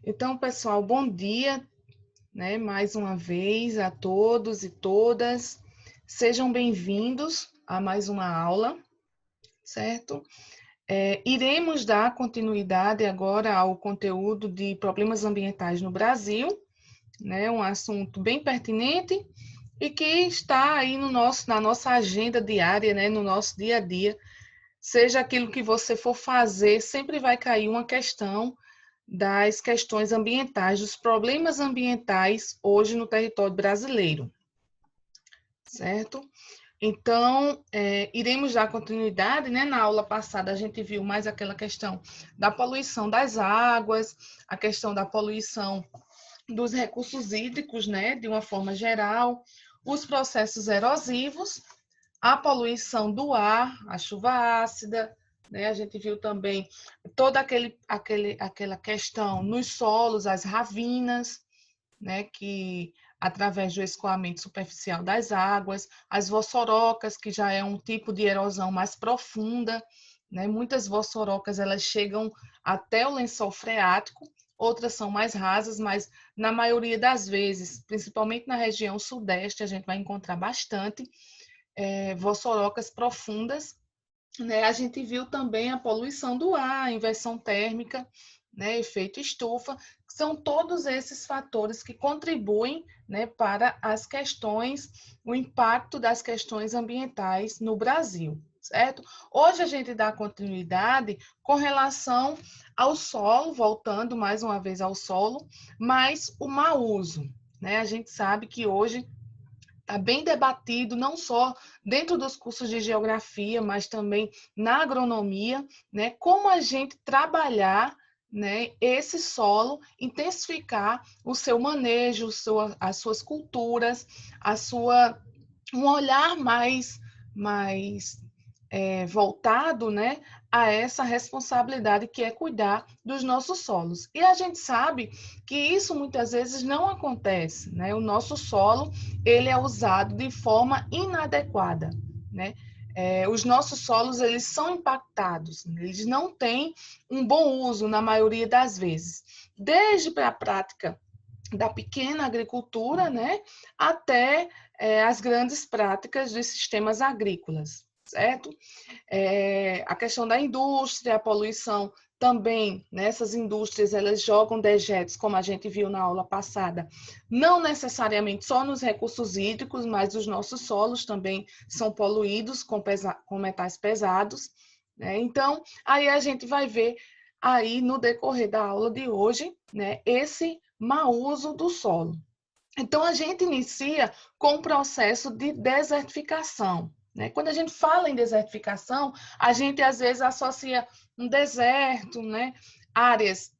Então, pessoal, bom dia, né? Mais uma vez a todos e todas. Sejam bem-vindos a mais uma aula, certo? Iremos dar continuidade agora ao conteúdo de problemas ambientais no Brasil, né? Um assunto bem pertinente e que está aí na nossa agenda diária, né? No nosso dia a dia. Seja aquilo que você for fazer, sempre vai cair uma questão das questões ambientais, dos problemas ambientais hoje no território brasileiro, certo? Então, iremos dar continuidade, né? Na aula passada a gente viu mais aquela questão da poluição das águas, a questão da poluição dos recursos hídricos, né? De uma forma geral, os processos erosivos, a poluição do ar, a chuva ácida, né? A gente viu também toda aquela questão nos solos, as ravinas, né? Que através do escoamento superficial das águas, as vossorocas, que já é um tipo de erosão mais profunda, né? Muitas vossorocas elas chegam até o lençol freático, outras são mais rasas, mas na maioria das vezes, principalmente na região sudeste, a gente vai encontrar bastante vossorocas profundas, né? A gente viu também a poluição do ar, a inversão térmica, né? Efeito estufa, são todos esses fatores que contribuem, né, para as questões, o impacto das questões ambientais no Brasil, certo? Hoje a gente dá continuidade com relação ao solo, voltando mais uma vez ao solo, mas o mau uso, né? A gente sabe que hoje está bem debatido, não só dentro dos cursos de geografia, mas também na agronomia, né? Como a gente trabalhar, né, esse solo, intensificar o seu manejo, as suas culturas, um olhar mais voltado, né, a essa responsabilidade que é cuidar dos nossos solos. E a gente sabe que isso muitas vezes não acontece, né? O nosso solo ele é usado de forma inadequada, né? Os nossos solos eles são impactados, eles não têm um bom uso na maioria das vezes, desde para a prática da pequena agricultura, né, até as grandes práticas dos sistemas agrícolas, certo? A questão da indústria, a poluição também, nessas indústrias, elas jogam dejetos, como a gente viu na aula passada, não necessariamente só nos recursos hídricos, mas os nossos solos também são poluídos com metais pesados, né? Então, aí a gente vai ver aí no decorrer da aula de hoje, né, esse mau uso do solo. Então, a gente inicia com o processo de desertificação, né? Quando a gente fala em desertificação, a gente às vezes associa um deserto, né? Áreas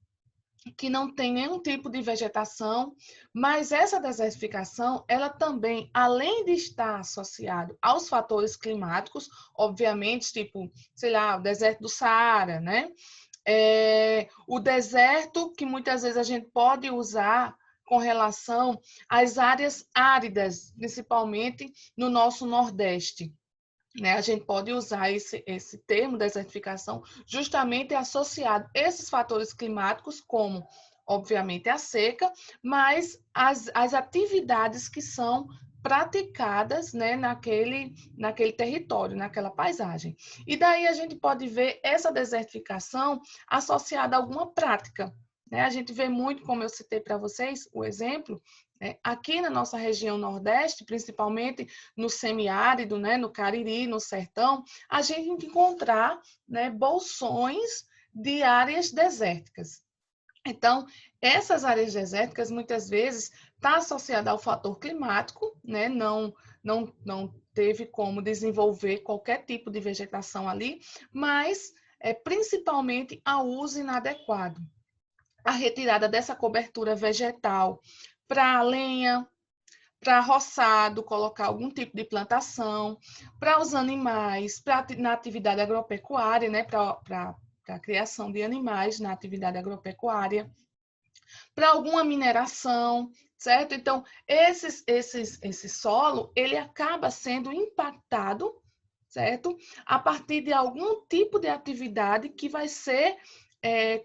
que não tem nenhum tipo de vegetação, mas essa desertificação, ela também, além de estar associado aos fatores climáticos, obviamente, tipo, sei lá, o deserto do Saara, né? O deserto que muitas vezes a gente pode usar com relação às áreas áridas, principalmente no nosso Nordeste, né? A gente pode usar esse termo desertificação justamente associado a esses fatores climáticos, como, obviamente, a seca, mas as atividades que são praticadas, né, naquele território, naquela paisagem. E daí a gente pode ver essa desertificação associada a alguma prática, né? A gente vê muito, como eu citei para vocês, o exemplo, né, aqui na nossa região Nordeste, principalmente no semiárido, né, no Cariri, no sertão, a gente encontrar, né, bolsões de áreas desérticas. Então, essas áreas desérticas muitas vezes está associada ao fator climático, né? Não teve como desenvolver qualquer tipo de vegetação ali, mas principalmente ao uso inadequado, a retirada dessa cobertura vegetal para lenha, para roçado, colocar algum tipo de plantação, para os animais, na atividade agropecuária, né, para a criação de animais na atividade agropecuária, para alguma mineração, certo? Então, esse solo, ele acaba sendo impactado, certo? A partir de algum tipo de atividade que vai ser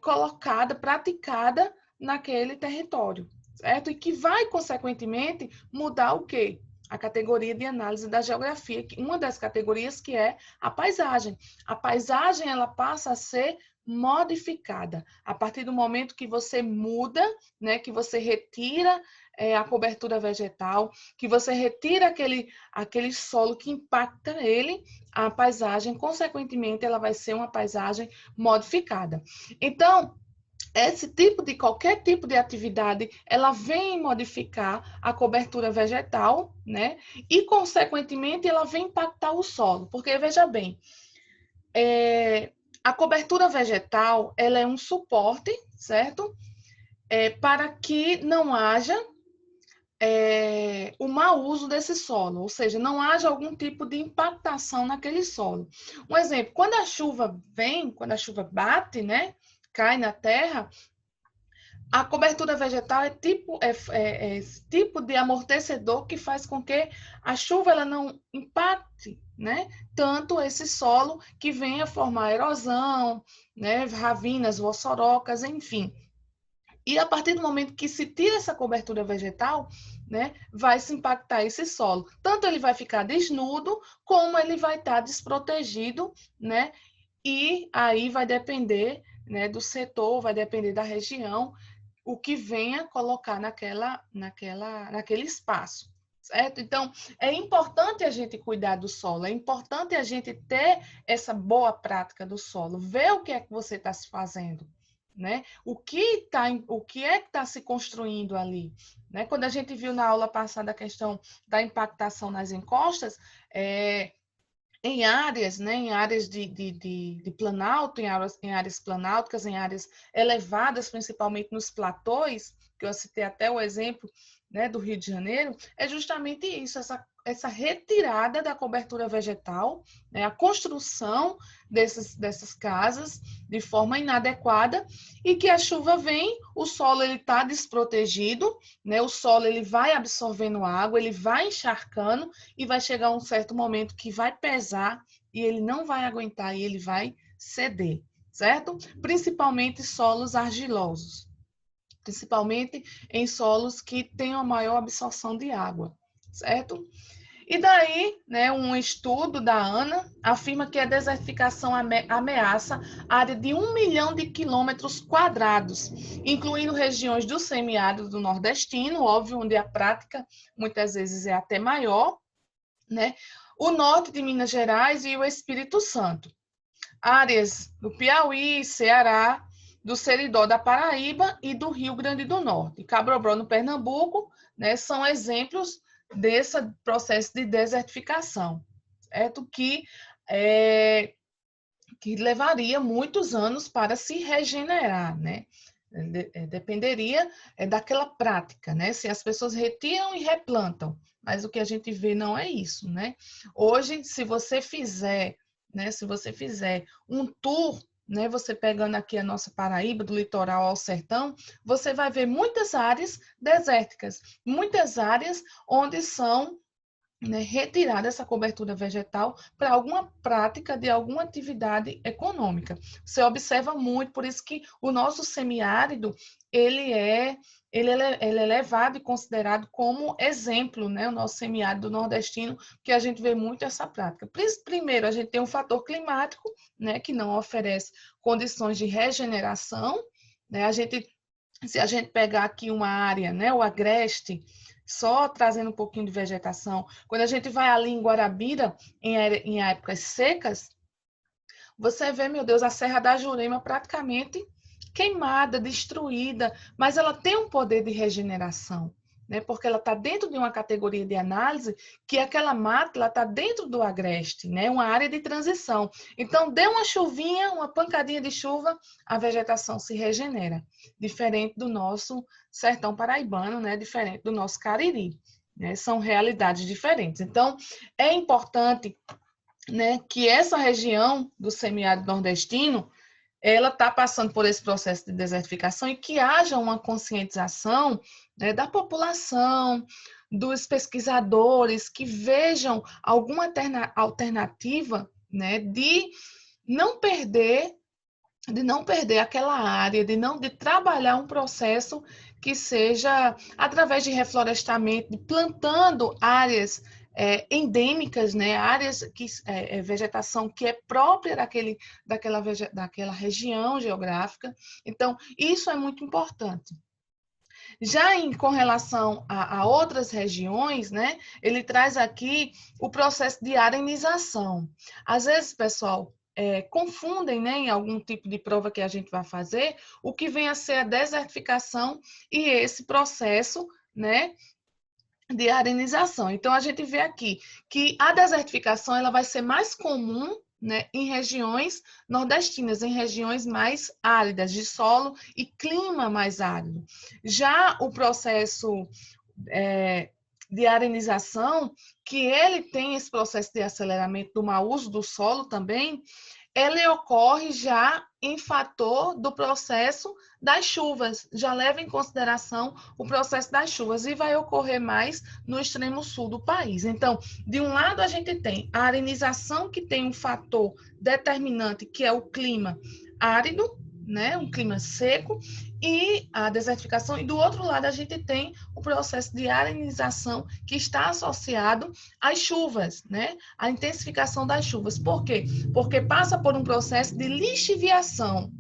colocada, praticada naquele território, certo? E que vai, consequentemente, mudar o quê? A categoria de análise da geografia, uma das categorias que é a paisagem. A paisagem, ela passa a ser modificada a partir do momento que você muda, né, que você retira a cobertura vegetal, que você retira aquele solo que impacta ele, a paisagem, consequentemente, ela vai ser uma paisagem modificada. Então, qualquer tipo de atividade, ela vem modificar a cobertura vegetal, né? E, consequentemente, ela vem impactar o solo. Porque, veja bem, a cobertura vegetal, ela é um suporte, certo? Para que não haja o mau uso desse solo, ou seja, não haja algum tipo de impactação naquele solo. Um exemplo, quando a chuva vem, quando a chuva bate, né? Cai na terra, a cobertura vegetal é esse tipo de amortecedor que faz com que a chuva ela não impacte, né, tanto esse solo que venha formar erosão, né, ravinas, vossorocas, enfim. E a partir do momento que se tira essa cobertura vegetal, né, vai se impactar esse solo. Tanto ele vai ficar desnudo, como ele vai estar desprotegido, né, e aí vai depender, né, do setor, vai depender da região, o que venha colocar naquele espaço, certo? Então, é importante a gente cuidar do solo, é importante a gente ter essa boa prática do solo, ver o que é que você está se fazendo, né? O que é que está se construindo ali, né? Quando a gente viu na aula passada a questão da impactação nas encostas, em áreas, né, em áreas de planalto, em áreas planálticas, em áreas elevadas, principalmente nos platôs, que eu citei até o exemplo, né, do Rio de Janeiro, é justamente isso, essa retirada da cobertura vegetal, né, a construção dessas casas de forma inadequada, e que a chuva vem, o solo está desprotegido, né, o solo ele vai absorvendo água, ele vai encharcando, e vai chegar um certo momento que vai pesar e ele não vai aguentar e ele vai ceder, certo? Principalmente solos argilosos, principalmente em solos que têm uma maior absorção de água, certo? E daí, né, um estudo da ANA afirma que a desertificação ameaça área de 1 milhão de quilômetros quadrados, incluindo regiões do semiárido do nordestino, óbvio, onde a prática muitas vezes é até maior, né? O norte de Minas Gerais e o Espírito Santo. Áreas do Piauí, Ceará, do Seridó da Paraíba e do Rio Grande do Norte. Cabrobró, no Pernambuco, né, são exemplos desse processo de desertificação, certo? Que levaria muitos anos para se regenerar, né? Dependeria daquela prática, né? Se as pessoas retiram e replantam, mas o que a gente vê não é isso, né? Hoje, se você fizer, né? Se você fizer um tour, né? Você pegando aqui a nossa Paraíba, do litoral ao sertão, você vai ver muitas áreas desérticas, muitas áreas onde são, né, retirar essa cobertura vegetal para alguma prática de alguma atividade econômica. Você observa muito, por isso que o nosso semiárido, ele é levado e considerado como exemplo, né, o nosso semiárido nordestino, que a gente vê muito essa prática. Primeiro, a gente tem um fator climático, né, que não oferece condições de regeneração, né, se a gente pegar aqui uma área, né, o agreste, só trazendo um pouquinho de vegetação, quando a gente vai ali em Guarabira, em épocas secas, você vê, meu Deus, a Serra da Jurema praticamente queimada, destruída, mas ela tem um poder de regeneração, né? Porque ela está dentro de uma categoria de análise que aquela mata está dentro do agreste, né? Uma área de transição. Então, deu uma chuvinha, uma pancadinha de chuva, a vegetação se regenera, diferente do nosso sertão paraibano, né? Diferente do nosso Cariri, né? São realidades diferentes. Então, é importante, né, que essa região do semiárido nordestino ela está passando por esse processo de desertificação e que haja uma conscientização, né, da população, dos pesquisadores, que vejam alguma alternativa, né, de não perder de não perder aquela área, de trabalhar um processo que seja através de reflorestamento, de plantando áreas endêmicas, né? Áreas que vegetação que é própria daquela região geográfica. Então, isso é muito importante. Já com relação a outras regiões, né, ele traz aqui o processo de arenização. Às vezes, pessoal, confundem, né, em algum tipo de prova que a gente vai fazer, o que vem a ser a desertificação e esse processo, né, de arenização. Então, a gente vê aqui que a desertificação ela vai ser mais comum, né, em regiões nordestinas, em regiões mais áridas, de solo e clima mais árido. Já o processo de arenização, que ele tem esse processo de aceleramento do mau uso do solo também, ele ocorre já em fator do processo das chuvas, já leva em consideração o processo das chuvas e vai ocorrer mais no extremo sul do país. Então, de um lado a gente tem a arenização que tem um fator determinante que é o clima árido, né, um clima seco, e a desertificação, e do outro lado a gente tem o processo de arenização que está associado às chuvas, né, a intensificação das chuvas. Por quê? Porque passa por um processo de lixiviação,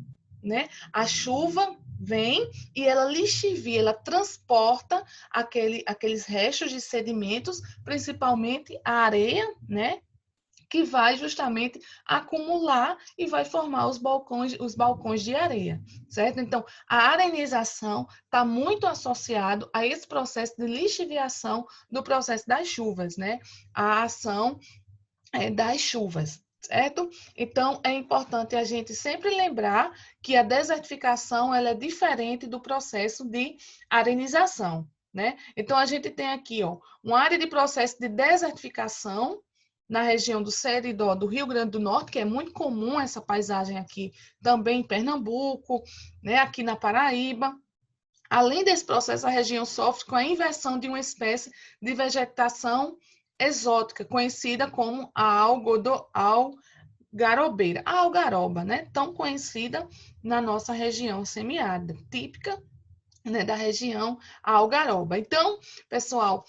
né? A chuva vem e ela lixivia, ela transporta aqueles restos de sedimentos, principalmente a areia, né? Que vai justamente acumular e vai formar os balcões de areia, certo? Então, a arenização está muito associado a esse processo de lixiviação do processo das chuvas, né? A ação das chuvas, certo? Então, é importante a gente sempre lembrar que a desertificação ela é diferente do processo de arenização, né? Então, a gente tem aqui, ó, uma área de processo de desertificação na região do Seridó, do Rio Grande do Norte, que é muito comum essa paisagem aqui, também em Pernambuco, né, aqui na Paraíba. Além desse processo, a região sofre com a inversão de uma espécie de vegetação exótica, conhecida como a algarobeira, a algaroba, né? Tão conhecida na nossa região semiárida, típica, né, da região algaroba. Então, pessoal,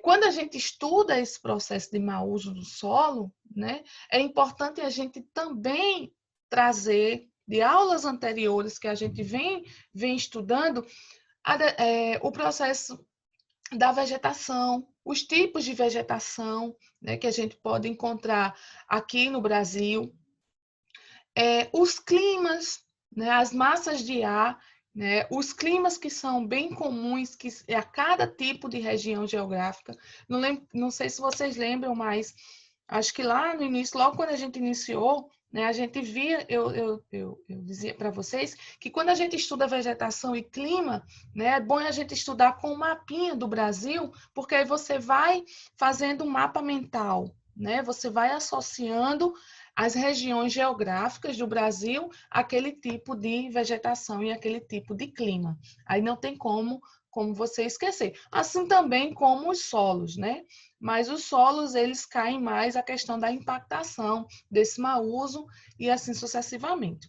quando a gente estuda esse processo de mau uso do solo, né, é importante a gente também trazer de aulas anteriores que a gente vem estudando o processo da vegetação, os tipos de vegetação, né, que a gente pode encontrar aqui no Brasil, os climas, né, as massas de ar, né, os climas que são bem comuns a cada tipo de região geográfica. Não sei se vocês lembram, mas acho que lá no início, logo quando a gente iniciou, né, a gente via, eu dizia para vocês que quando a gente estuda vegetação e clima, né, é bom a gente estudar com o mapinha do Brasil, porque aí você vai fazendo um mapa mental, né, você vai associando as regiões geográficas do Brasil àquele tipo de vegetação e aquele tipo de clima. Aí não tem como você esquecer. Assim também como os solos, né? Mas os solos, eles caem mais a questão da impactação, desse mau uso e assim sucessivamente.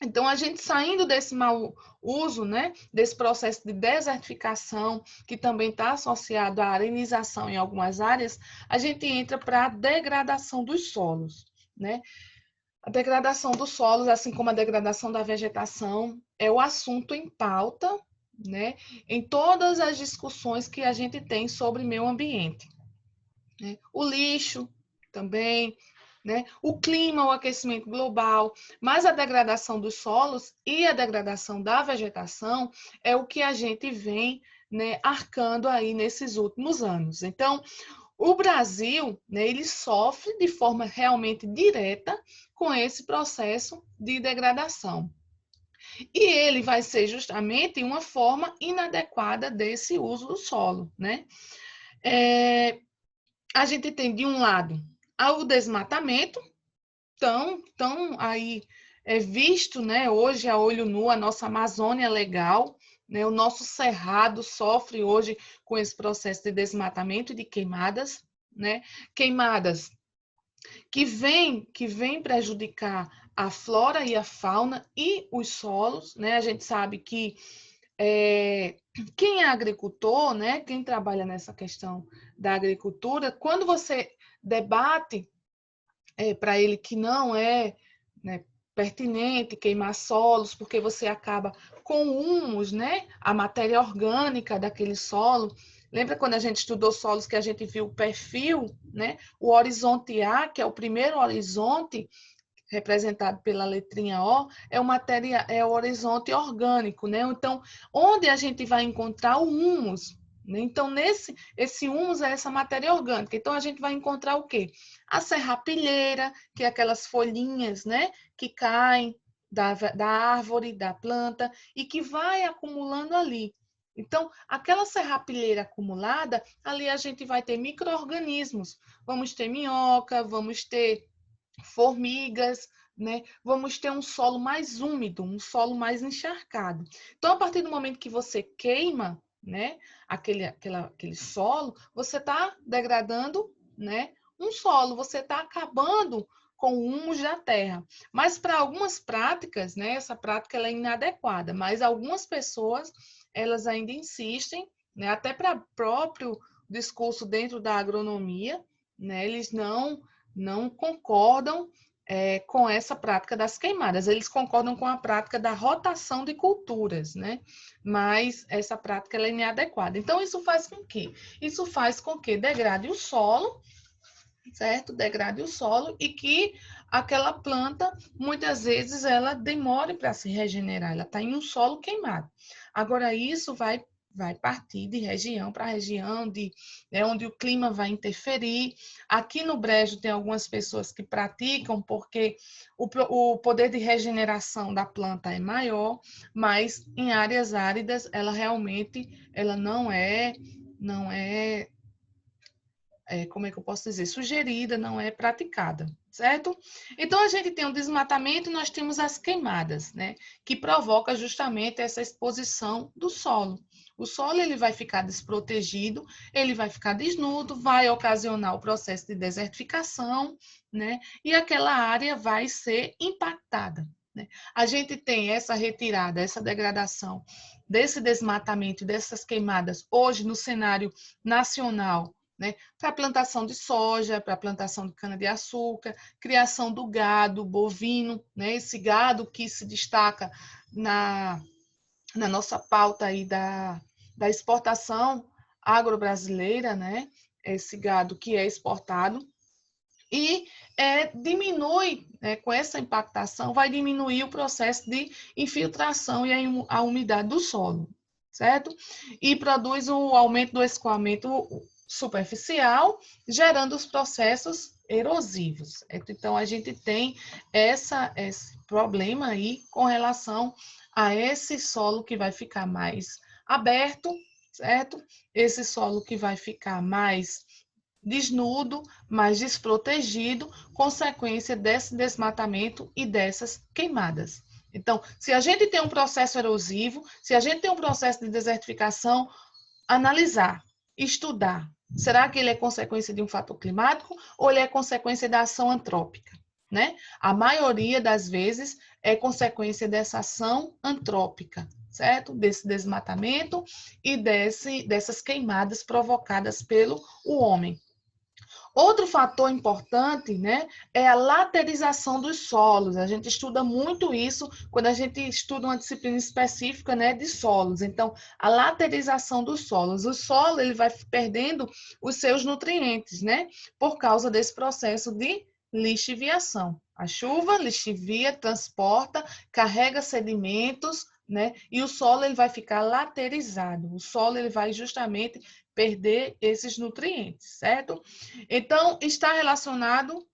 Então, a gente saindo desse mau uso, né, desse processo de desertificação, que também está associado à arenização em algumas áreas, a gente entra para a degradação dos solos, né? A degradação dos solos, assim como a degradação da vegetação, é o assunto em pauta, né, em todas as discussões que a gente tem sobre meio ambiente, né? O lixo também, né? O clima, o aquecimento global, mas a degradação dos solos e a degradação da vegetação é o que a gente vem, né, arcando aí nesses últimos anos. Então, o Brasil, né, ele sofre de forma realmente direta com esse processo de degradação. E ele vai ser justamente uma forma inadequada desse uso do solo, né? A gente tem, de um lado, o desmatamento, tão aí visto, né, hoje a olho nu, a nossa Amazônia legal, né, o nosso cerrado sofre hoje com esse processo de desmatamento e de queimadas, né, queimadas que vem prejudicar a flora e a fauna e os solos, né? A gente sabe que quem é agricultor, né? Quem trabalha nessa questão da agricultura, quando você debate para ele que não é, né, pertinente queimar solos, porque você acaba com humus, né? A matéria orgânica daquele solo. Lembra quando a gente estudou solos que a gente viu o perfil, né? O horizonte A, que é o primeiro horizonte, representado pela letrinha O, é o horizonte orgânico, né? Então, onde a gente vai encontrar o humus, né? Então, esse humus é essa matéria orgânica. Então, a gente vai encontrar o quê? A serrapilheira, que é aquelas folhinhas, né? Que caem da árvore, da planta, e que vai acumulando ali. Então, aquela serrapilheira acumulada, ali a gente vai ter micro-organismos. Vamos ter minhoca, vamos ter formigas, né? Vamos ter um solo mais úmido, um solo mais encharcado. Então, a partir do momento que você queima, né, aquele solo, você está degradando, né, um solo, você está acabando com o humus da terra. Mas para algumas práticas, né, essa prática ela é inadequada, mas algumas pessoas elas ainda insistem, né, até para próprio discurso dentro da agronomia, né, eles não concordam com essa prática das queimadas. Eles concordam com a prática da rotação de culturas, né? Mas essa prática ela é inadequada. Então, isso faz com que? Isso faz com que degrade o solo, certo? Degrade o solo e que aquela planta, muitas vezes, ela demore para se regenerar. Ela está em um solo queimado. Agora, isso vai partir de região para região, onde o clima vai interferir. Aqui no Brejo tem algumas pessoas que praticam porque o poder de regeneração da planta é maior, mas em áreas áridas ela realmente não é como é que eu posso dizer, sugerida, não é praticada, certo? Então, a gente tem o desmatamento e nós temos as queimadas, né? Que provoca justamente essa exposição do solo. O solo ele vai ficar desprotegido, ele vai ficar desnudo, vai ocasionar o processo de desertificação, né? E aquela área vai ser impactada, né? A gente tem essa retirada, essa degradação desse desmatamento e dessas queimadas hoje no cenário nacional, né, para a plantação de soja, para a plantação de cana-de-açúcar, criação do gado bovino, né, esse gado que se destaca na nossa pauta aí da exportação agro-brasileira, né, esse gado que é exportado, e diminui, né, com essa impactação, vai diminuir o processo de infiltração e a umidade do solo, certo? E produz o aumento do escoamento superficial, gerando os processos erosivos. Então, a gente tem esse problema aí com relação a esse solo que vai ficar mais aberto, certo? Esse solo que vai ficar mais desnudo, mais desprotegido, consequência desse desmatamento e dessas queimadas. Então, se a gente tem um processo erosivo, se a gente tem um processo de desertificação, analisar, estudar. Será que ele é consequência de um fator climático ou ele é consequência da ação antrópica? Né? A maioria das vezes é consequência dessa ação antrópica, certo? Desse desmatamento e dessas queimadas provocadas pelo homem. Outro fator importante, né, é a laterização dos solos. A gente estuda muito isso quando a gente estuda uma disciplina específica, né, de solos. Então, a laterização dos solos. O solo ele vai perdendo os seus nutrientes, né, por causa desse processo de lixiviação. A chuva lixivia, transporta, carrega sedimentos, né, e o solo ele vai ficar laterizado. O solo ele vai justamente perder esses nutrientes, certo? Então, está relacionado,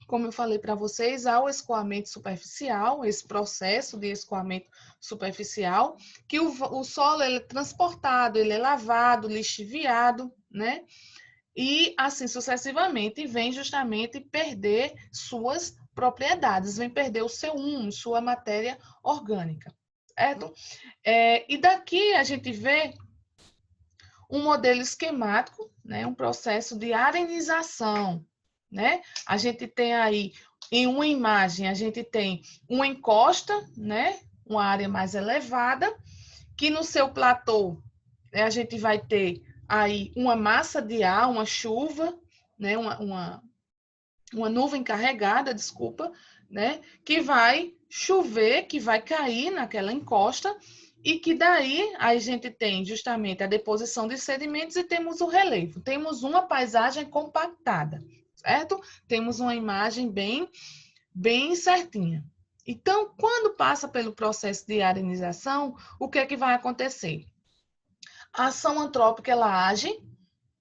como eu falei para vocês, ao escoamento superficial, esse processo de escoamento superficial, que o solo ele é transportado, ele é lavado, lixiviado, né? E assim sucessivamente, vem justamente perder suas propriedades, vem perder o seu sua matéria orgânica, certo? E daqui a gente vê um modelo esquemático, né, um processo de arenização, né? A gente tem aí em uma imagem a gente tem uma encosta, né? Uma área mais elevada, que no seu platô a gente vai ter aí uma massa de ar, uma chuva, né? Uma nuvem carregada, desculpa, né? Que vai chover, que vai cair naquela encosta e que daí a gente tem justamente a deposição de sedimentos e temos o relevo. Temos uma paisagem compactada, certo? Temos uma imagem bem certinha. Então, quando passa pelo processo de arenização, o que é que vai acontecer? A ação antrópica ela age,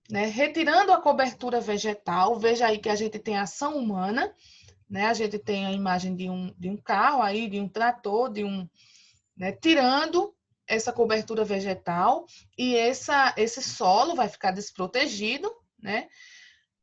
né, retirando a cobertura vegetal. Veja aí que a gente tem ação humana, né? A gente tem a imagem de um carro aí, de um trator, né, tirando essa cobertura vegetal e esse solo vai ficar desprotegido, né?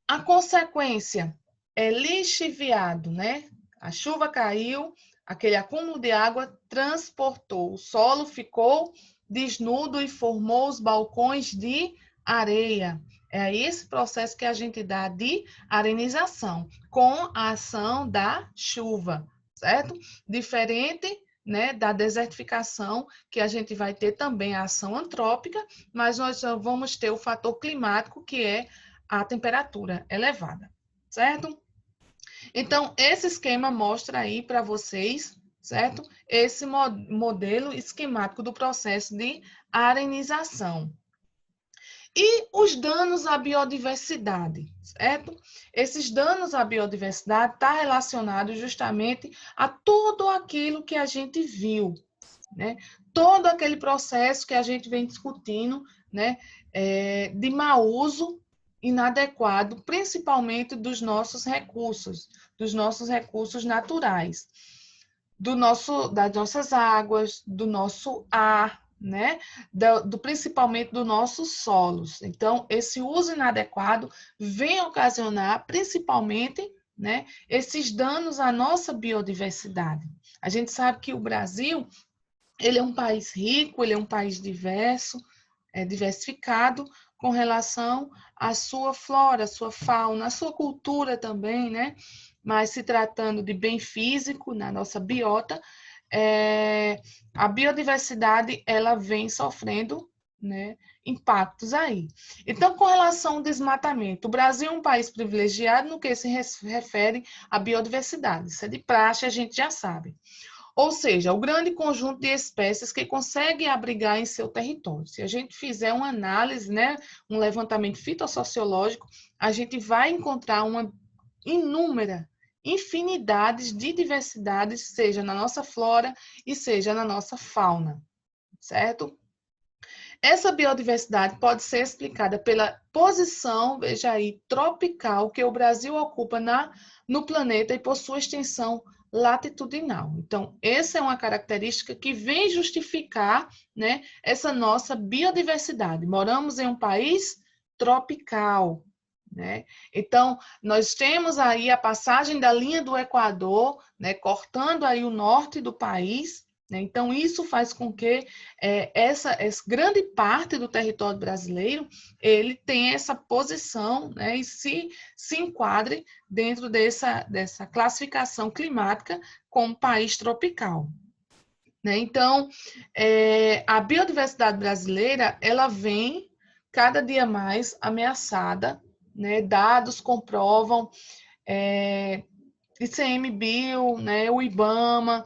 A consequência é lixiviado, né? A chuva caiu, aquele acúmulo de água transportou, o solo ficou desnudo e formou os balcões de areia. É esse processo que a gente dá de arenização, com a ação da chuva, certo? Diferente, né, da desertificação, que a gente vai ter também a ação antrópica, mas nós vamos ter o fator climático, que é a temperatura elevada, certo? Então, esse esquema mostra aí para vocês, certo? Esse modelo esquemático do processo de arenização. E os danos à biodiversidade, certo? Esses danos à biodiversidade estão relacionados justamente a tudo aquilo que a gente viu, né? Todo aquele processo que a gente vem discutindo, né? De mau uso inadequado, principalmente dos nossos recursos naturais, das nossas águas, do nosso ar, né? Principalmente dos nossos solos. Então, esse uso inadequado vem ocasionar, principalmente, né, esses danos à nossa biodiversidade. A gente sabe que o Brasil, ele é um país rico, ele é um país diverso, diversificado com relação à sua flora, à sua fauna, à sua cultura também, né? Mas se tratando de bem físico, na nossa biota, a biodiversidade ela vem sofrendo, né, impactos aí. Então, com relação ao desmatamento, o Brasil é um país privilegiado no que se refere à biodiversidade. Isso é de praxe, a gente já sabe. Ou seja, o grande conjunto de espécies que consegue abrigar em seu território. Se a gente fizer uma análise, né, um levantamento fitossociológico, a gente vai encontrar uma infinidades de diversidades, seja na nossa flora e seja na nossa fauna, certo? Essa biodiversidade pode ser explicada pela posição, veja aí, tropical que o Brasil ocupa no planeta e por sua extensão latitudinal. Então, essa é uma característica que vem justificar, né, essa nossa biodiversidade. Moramos em um país tropical, né? Então, nós temos aí a passagem da linha do Equador, né, cortando aí o norte do país, né? Então, isso faz com que essa grande parte do território brasileiro ele tenha essa posição, né, e se enquadre dentro dessa classificação climática como país tropical. Né? Então, a biodiversidade brasileira ela vem cada dia mais ameaçada, né? Dados comprovam, ICMBio, né, o IBAMA,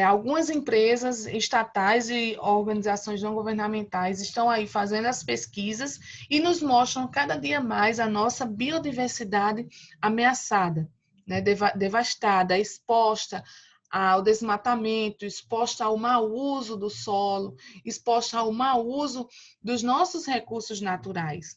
algumas empresas estatais e organizações não governamentais estão aí fazendo as pesquisas e nos mostram cada dia mais a nossa biodiversidade ameaçada, né, devastada, exposta ao desmatamento, exposta ao mau uso do solo, exposta ao mau uso dos nossos recursos naturais.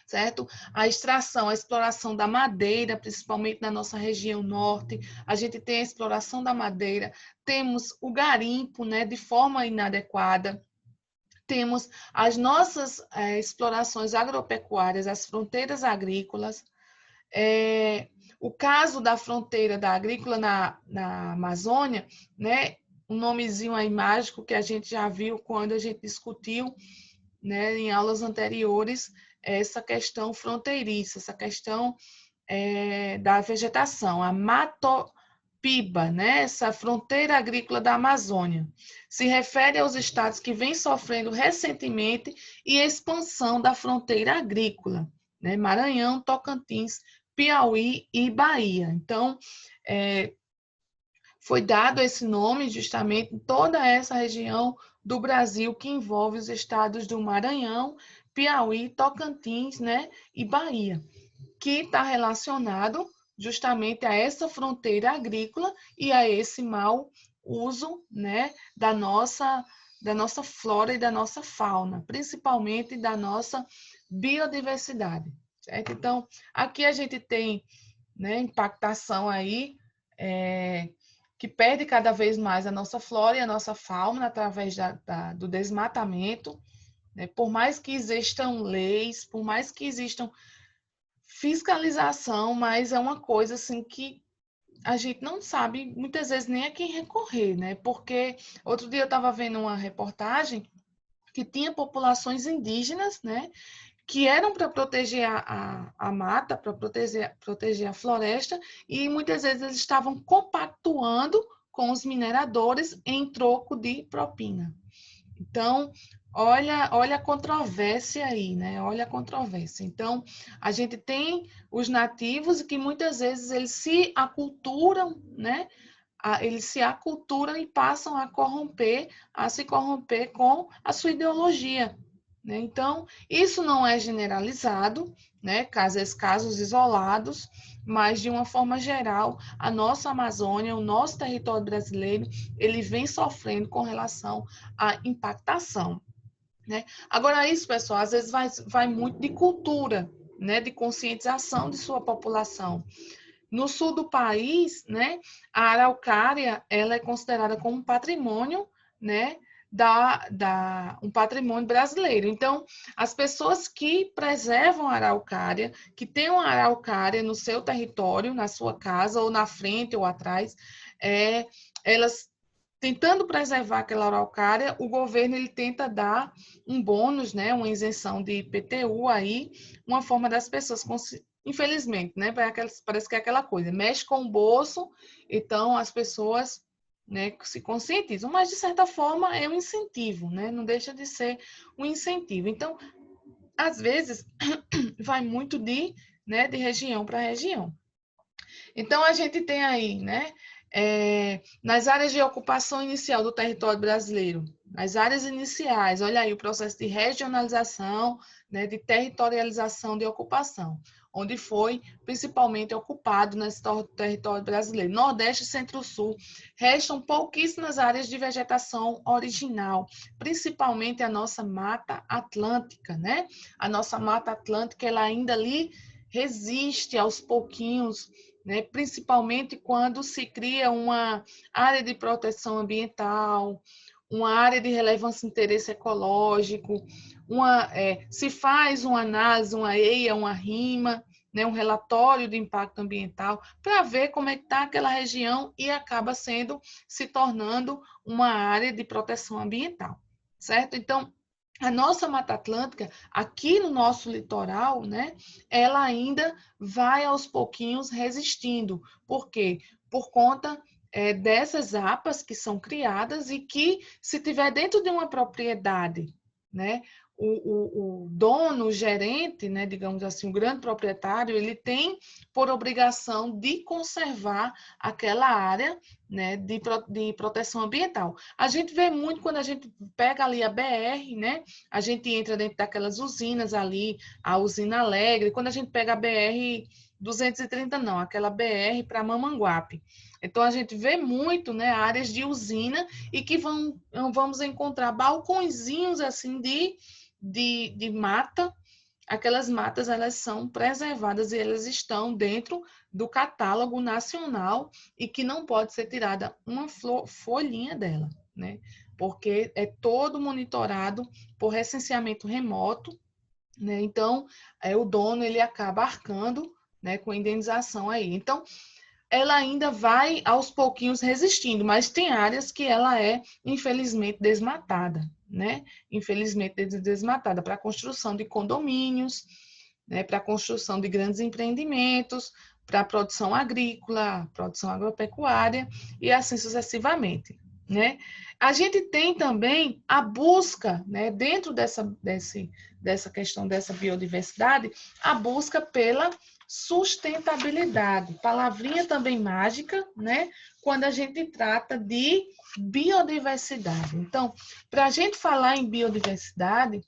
Certo? A extração, a exploração da madeira, principalmente na nossa região norte, a gente tem a exploração da madeira, temos o garimpo, né, de forma inadequada, temos as nossas explorações agropecuárias, as fronteiras agrícolas, o caso da fronteira da agrícola na Amazônia, né, um nomezinho aí mágico que a gente já viu quando a gente discutiu, né, em aulas anteriores, essa questão fronteiriça, essa questão da vegetação, a PIBA, né? Essa fronteira agrícola da Amazônia. Se refere aos estados que vêm sofrendo recentemente e expansão da fronteira agrícola, né? Maranhão, Tocantins, Piauí e Bahia. Então, foi dado esse nome justamente em toda essa região do Brasil que envolve os estados do Maranhão, Piauí, Tocantins, né, e Bahia, que está relacionado justamente a essa fronteira agrícola e a esse mau uso, né, da nossa flora e da nossa fauna, principalmente da nossa biodiversidade, certo? Então, aqui a gente tem, né, impactação aí, que perde cada vez mais a nossa flora e a nossa fauna através do desmatamento, né? Por mais que existam leis, por mais que existam fiscalização, mas é uma coisa assim que a gente não sabe muitas vezes nem a quem recorrer, né? Porque outro dia eu estava vendo uma reportagem que tinha populações indígenas, né? Que eram para proteger a mata, para proteger a floresta, e muitas vezes eles estavam compactuando com os mineradores em troco de propina. Então, olha a controvérsia aí, né? Olha a controvérsia. Então, a gente tem os nativos que muitas vezes eles se aculturam, né? Eles se aculturam e passam a se corromper com a sua ideologia, né? Então, isso não é generalizado, né? Casos isolados, mas de uma forma geral, a nossa Amazônia, o nosso território brasileiro, ele vem sofrendo com relação à impactação, né? Agora, isso, pessoal, às vezes vai muito de cultura, né? De conscientização de sua população. No sul do país, né, a araucária ela é considerada como um patrimônio, né, um patrimônio brasileiro. Então, as pessoas que preservam a araucária, que têm uma araucária no seu território, na sua casa, ou na frente ou atrás, elas tentando preservar aquela araucária, o governo ele tenta dar um bônus, né, uma isenção de IPTU aí, uma forma das pessoas infelizmente, né? Parece que é aquela coisa, mexe com o bolso, então as pessoas, né, se conscientizam, mas de certa forma é um incentivo, né? Não deixa de ser um incentivo. Então, às vezes, vai muito de região para região. Então, a gente tem aí, né, nas áreas de ocupação inicial do território brasileiro, nas áreas iniciais, olha aí o processo de regionalização, né, de territorialização de ocupação, onde foi principalmente ocupado nesse território brasileiro. Nordeste e Centro-Sul, restam pouquíssimas áreas de vegetação original, principalmente a nossa Mata Atlântica, né? A nossa Mata Atlântica, ela ainda ali resiste aos pouquinhos, né? Principalmente quando se cria uma área de proteção ambiental, uma área de relevância e interesse ecológico, se faz uma análise, uma EIA, uma RIMA, né, um relatório de impacto ambiental, para ver como é que está aquela região e acaba se tornando uma área de proteção ambiental, certo? Então, a nossa Mata Atlântica, aqui no nosso litoral, né, ela ainda vai aos pouquinhos resistindo. Por quê? Por conta dessas APAs que são criadas e que, se tiver dentro de uma propriedade, né, o dono, o gerente, né, digamos assim, o grande proprietário, ele tem por obrigação de conservar aquela área, né, de proteção ambiental. A gente vê muito quando a gente pega ali a BR, né, a gente entra dentro daquelas usinas ali, a usina Alegre, quando a gente pega a BR 230 não, aquela BR para Mamanguape. Então, a gente vê muito, né, áreas de usina e que vamos encontrar balcõezinhos assim de mata. Aquelas matas, elas são preservadas e elas estão dentro do catálogo nacional e que não pode ser tirada uma folhinha dela, né? Porque é todo monitorado por recenseamento remoto, né? Então, o dono ele acaba arcando, né, com indenização aí. Então, ela ainda vai aos pouquinhos resistindo, mas tem áreas que ela é, infelizmente, desmatada, né? Infelizmente, desmatada para a construção de condomínios, né? Para a construção de grandes empreendimentos, para a produção agrícola, produção agropecuária e assim sucessivamente, né? A gente tem também a busca, né, dentro dessa questão dessa biodiversidade, a busca pela sustentabilidade. Palavrinha também mágica, né? Quando a gente trata de biodiversidade. Então, para a gente falar em biodiversidade,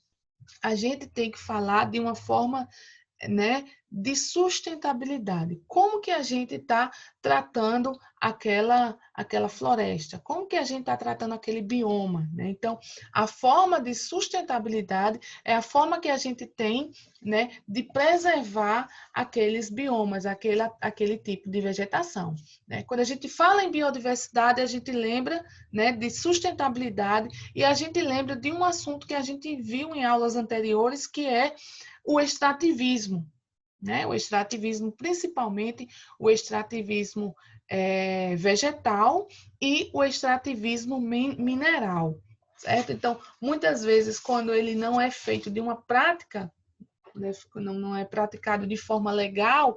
a gente tem que falar de uma forma, né, de sustentabilidade. Como que a gente está tratando aquela floresta? Como que a gente está tratando aquele bioma? Né? Então, a forma de sustentabilidade é a forma que a gente tem, né, de preservar aqueles biomas, aquele tipo de vegetação. Né? Quando a gente fala em biodiversidade, a gente lembra, né, de sustentabilidade e a gente lembra de um assunto que a gente viu em aulas anteriores, que é o extrativismo, né? O extrativismo, principalmente o extrativismo vegetal e o extrativismo mineral, certo? Então, muitas vezes, quando ele não é feito de uma prática, né, não é praticado de forma legal,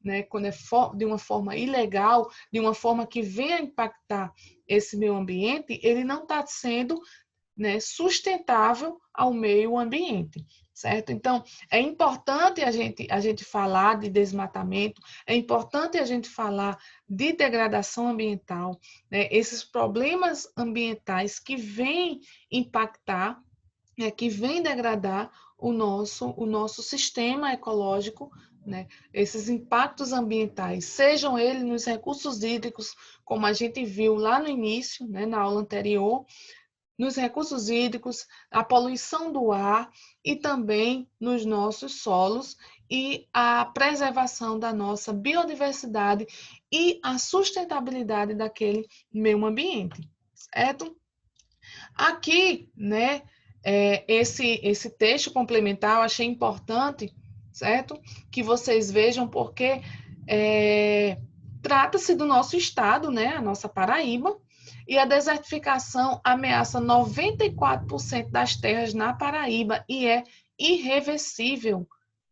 né, quando é de uma forma ilegal, de uma forma que venha impactar esse meio ambiente, ele não está sendo, né, sustentável ao meio ambiente, certo? Então, é importante a gente falar de desmatamento, é importante a gente falar de degradação ambiental, né, esses problemas ambientais que vêm impactar, né, que vêm degradar o nosso sistema ecológico, né? Esses impactos ambientais, sejam eles nos recursos hídricos, como a gente viu lá no início, né, na aula anterior, nos recursos hídricos, a poluição do ar e também nos nossos solos e a preservação da nossa biodiversidade e a sustentabilidade daquele meio ambiente, certo? Aqui, né, esse texto complementar eu achei importante, certo? Que vocês vejam porque trata-se do nosso estado, né, a nossa Paraíba, e a desertificação ameaça 94% das terras na Paraíba e é irreversível,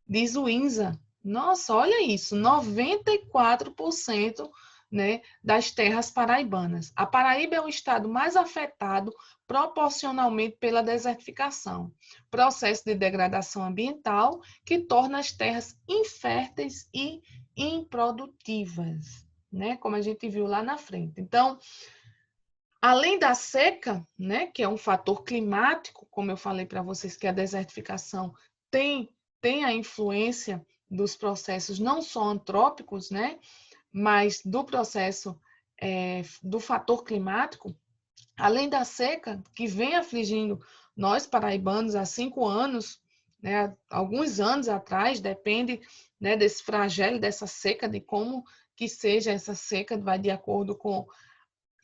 diz o INSA. Nossa, olha isso, 94%, né, das terras paraibanas. A Paraíba é o estado mais afetado proporcionalmente pela desertificação, processo de degradação ambiental que torna as terras inférteis e improdutivas, né, como a gente viu lá na frente. Então, além da seca, né, que é um fator climático, como eu falei para vocês, que a desertificação tem a influência dos processos não só antrópicos, né, mas do processo do fator climático, além da seca, que vem afligindo nós paraibanos há 5 anos, né, alguns anos atrás, depende, né, desse flagelo, dessa seca, de como que seja essa seca, vai de acordo com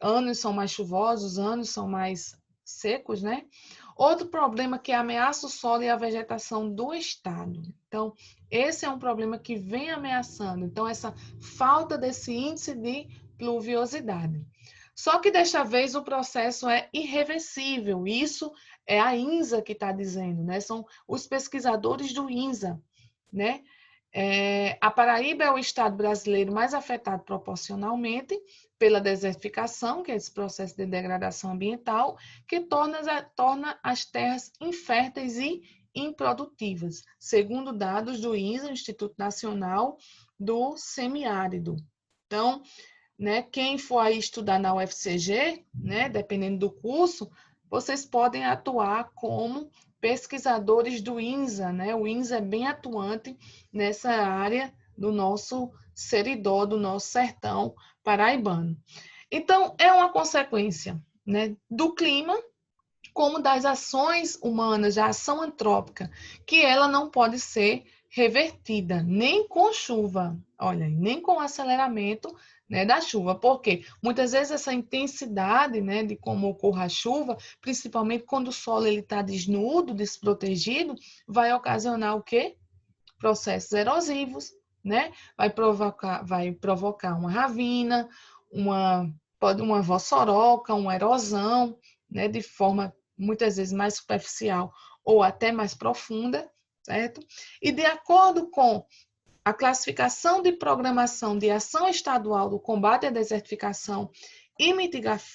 anos são mais chuvosos, anos são mais secos, né? Outro problema que ameaça o solo e a vegetação do estado. Então, esse é um problema que vem ameaçando. Então, essa falta desse índice de pluviosidade. Só que desta vez o processo é irreversível. Isso é a INSA que está dizendo, né? São os pesquisadores do INSA, né? A Paraíba é o estado brasileiro mais afetado proporcionalmente pela desertificação, que é esse processo de degradação ambiental, que torna as terras inférteis e improdutivas, segundo dados do INSA, Instituto Nacional do Semiárido. Então, né, quem for aí estudar na UFCG, né, dependendo do curso, vocês podem atuar como pesquisadores do INSA, né? O INSA é bem atuante nessa área do nosso seridó, do nosso sertão paraibano. Então, é uma consequência, né, do clima, como das ações humanas, da ação antrópica, que ela não pode ser revertida, nem com chuva, olha, nem com aceleramento, né, da chuva, porque muitas vezes essa intensidade, né, de como ocorre a chuva, principalmente quando o solo está desnudo, desprotegido, vai ocasionar o quê? Processos erosivos, né? Vai provocar uma ravina, uma vossoroca, uma erosão, né, de forma muitas vezes mais superficial ou até mais profunda, certo? E de acordo com a classificação de programação de ação estadual do combate à desertificação e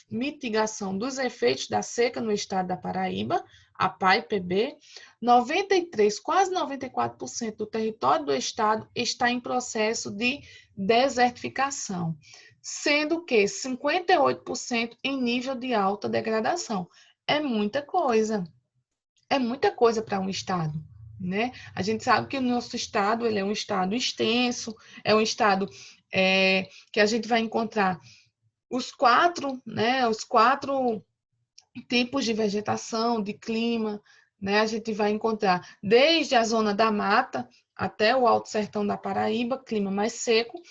mitigação dos efeitos da seca no estado da Paraíba, a PAI-PB, 93, quase 94% do território do estado está em processo de desertificação, sendo que 58% em nível de alta degradação. É muita coisa para um estado, né? A gente sabe que o nosso estado ele é um estado extenso, é um estado que a gente vai encontrar os quatro tipos de vegetação, de clima, né? A gente vai encontrar desde a zona da mata até o Alto Sertão da Paraíba, clima mais seco,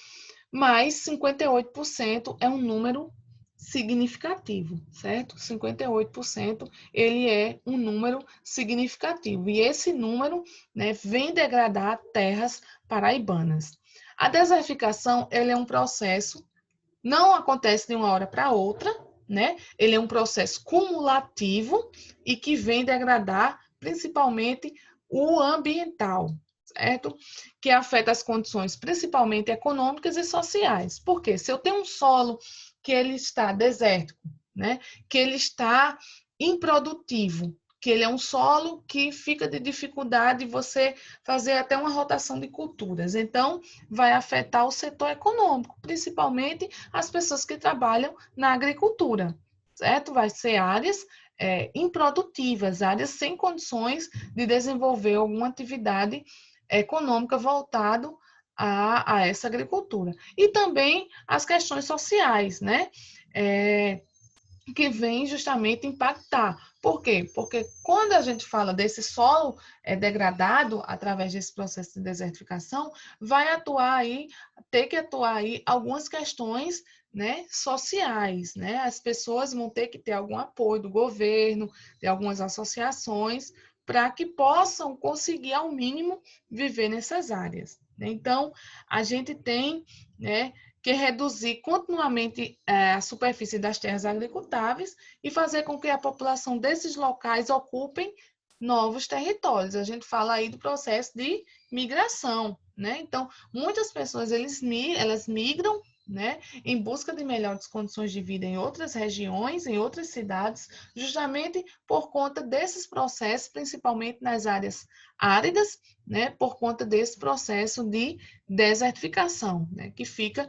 mas 58% é um número significativo, certo? 58% ele é um número significativo. E esse número, né, vem degradar terras paraibanas. A desertificação ele é um processo, não acontece de uma hora para outra, né? Ele é um processo cumulativo e que vem degradar principalmente o ambiental, certo? Que afeta as condições principalmente econômicas e sociais. Por quê? Se eu tenho um solo que ele está desértico, né? Que ele está improdutivo, que ele é um solo que fica de dificuldade de você fazer até uma rotação de culturas. Então, vai afetar o setor econômico, principalmente as pessoas que trabalham na agricultura, certo? Vai ser áreas improdutivas, áreas sem condições de desenvolver alguma atividade econômica voltado a essa agricultura. E também as questões sociais, né? Que vem justamente impactar. Por quê? Porque quando a gente fala desse solo degradado através desse processo de desertificação, ter que atuar aí algumas questões, né, sociais, né? As pessoas vão ter que ter algum apoio do governo, de algumas associações, para que possam conseguir, ao mínimo, viver nessas áreas. Então, a gente tem, né, que reduzir continuamente a superfície das terras agricultáveis e fazer com que a população desses locais ocupem novos territórios. A gente fala aí do processo de migração, né? Então, muitas pessoas elas migram, né, em busca de melhores condições de vida em outras regiões, em outras cidades, justamente por conta desses processos, principalmente nas áreas áridas, né, por conta desse processo de desertificação, né, que fica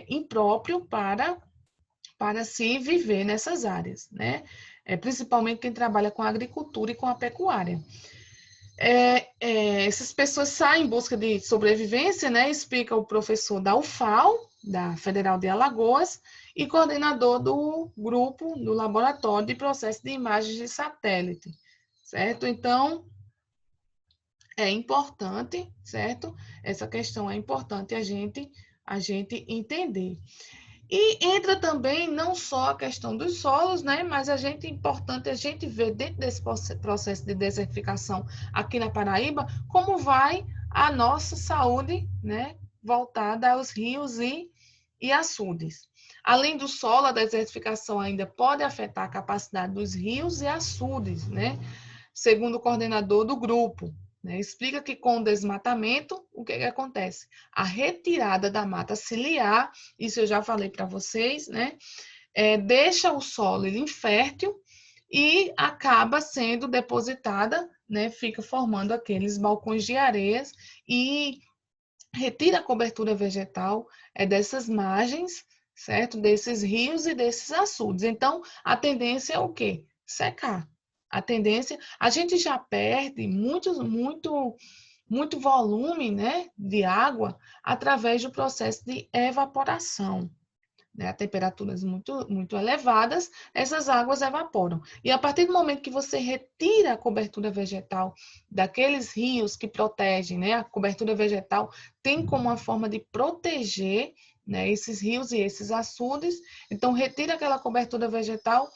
impróprio para se viver nessas áreas, né? Principalmente quem trabalha com a agricultura e com a pecuária. Essas pessoas saem em busca de sobrevivência, né? Explica o professor da UFAL, da Federal de Alagoas, e coordenador do grupo do Laboratório de Processo de Imagens de Satélite, certo? Então, é importante, certo? Essa questão é importante a gente entender. E entra também não só a questão dos solos, né? Mas importante a gente ver dentro desse processo de desertificação aqui na Paraíba, como vai a nossa saúde, né? Voltada aos rios e açudes. Além do solo, a desertificação ainda pode afetar a capacidade dos rios e açudes, né? Segundo o coordenador do grupo. Né? Explica que com o desmatamento, o que acontece? A retirada da mata ciliar, isso eu já falei para vocês, né? Deixa o solo infértil e acaba sendo depositada, né? Fica formando aqueles balcões de areias e retira a cobertura vegetal dessas margens, certo? Desses rios e desses açudes. Então, a tendência é o quê? Secar. A tendência, a gente já perde muito volume, né, de água através do processo de evaporação. Né, a temperaturas muito elevadas, essas águas evaporam. E a partir do momento que você retira a cobertura vegetal daqueles rios que protegem, né, a cobertura vegetal tem como uma forma de proteger, né, esses rios e esses açudes. Então, retira aquela cobertura vegetal,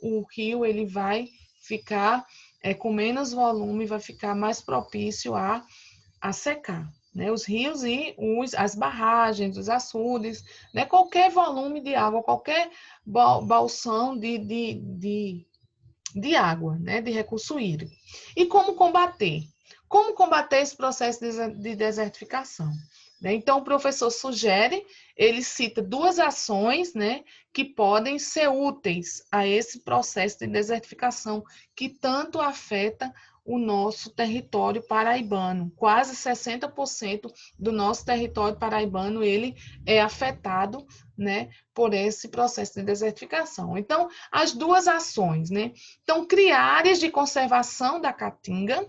o rio ele vai ficar com menos volume, vai ficar mais propício a secar. Né, os rios e as barragens, os açudes, né, qualquer volume de água, qualquer balsão de água, né, de recurso hídrico. E como combater? Como combater esse processo de desertificação? Então, o professor sugere, ele cita 2 ações, né, que podem ser úteis a esse processo de desertificação que tanto afeta o nosso território paraibano. Quase 60% do nosso território paraibano ele é afetado, né, por esse processo de desertificação. Então, as 2 ações, né? Então, criar áreas de conservação da caatinga.